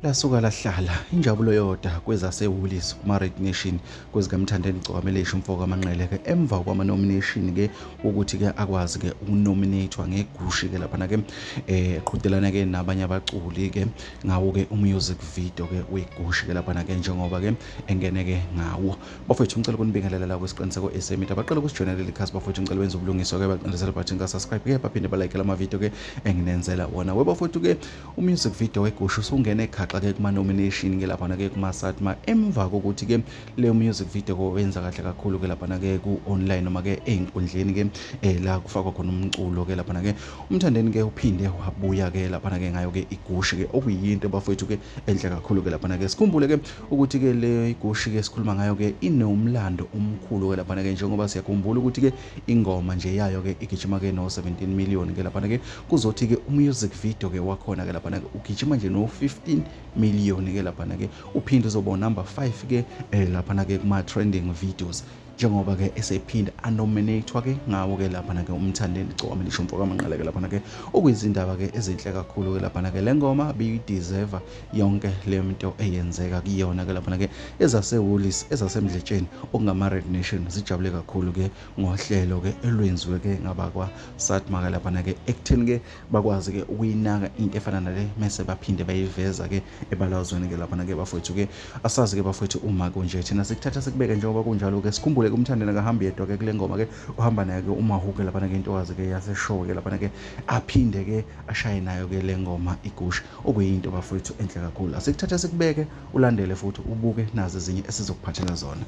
lasuka lahlala injabulo yoda kwezasewulis kuma-Red Nation kwezikamthandeni Gcwamele Ishumfoka Amanqele emva kwama-nomination ukuthi akwazi ukunominatewa ngegushi laphana eqhudelana nabanye abaculi ngawo umusic video wegushi laphana njengoba engene ngawo. Bafowethu ngicela ukunibingelela la kwesiqiniseko SMT abaqala ukusijoyina leli khasi. Bafowethu ngicela wenze ubulungiswa baqindezela button ka subscribe baphinde balike lama video enginenzela wona. Bafowethu umusic video wegushi usungene ekhaxa kuma-nomination laphana kuma-SATMA emva kokuthi leyo music video wenza kahle kakhulu laphana ku-online noma ey'nkundleni la kufakwa khona umculo laphana umthandeni uphinde wabuya laphana ngayo igushi okuyinto bafowethu enhle kakhulu laphana sikhumbule ukuthi le igushi sikhuluma ngayo inomlando omkhulu laphana njengoba siyakhumbula ukuthi ingoma nje yayo igijima no 17 million laphana kuzothi umusic video wakhona laphana ugijima nje no 15 million laphana uphinde uzoba number 5 laphana kuma trending videos njengoba esephinda anominatewa ngawo laphana umthandeni Gcwamele Ishumfoka Amanqele laphana okuyizindaba ezinhle kakhulu laphana le ngoma deserve yonke le nto eyenzeka kuyona laphana ezasewulis ezasemdletsheni okungama-Red Nation zijabule kakhulu ngohlelo elwenziwe ngabakwa SATMA laphana ekutheni bakwazi ukuyinaka into efana nale mase baphinde bayiveza ebalazweni laphana bafowethu asazi bafowethu uma kunje thina sikuthatha sikubeke njengoba kunjalo sikhumbule umthandeni akahambi yedwa kule ngoma uhamba naye umahuke laphana intokazi yaseshow laphana aphinde ashaye nayo le ngoma igushi okuyinto bafowethu enhle kakhulu. Asikuthatha sikubeke ulandele futhi ubuke nazo ezinye esizokuphathela zona.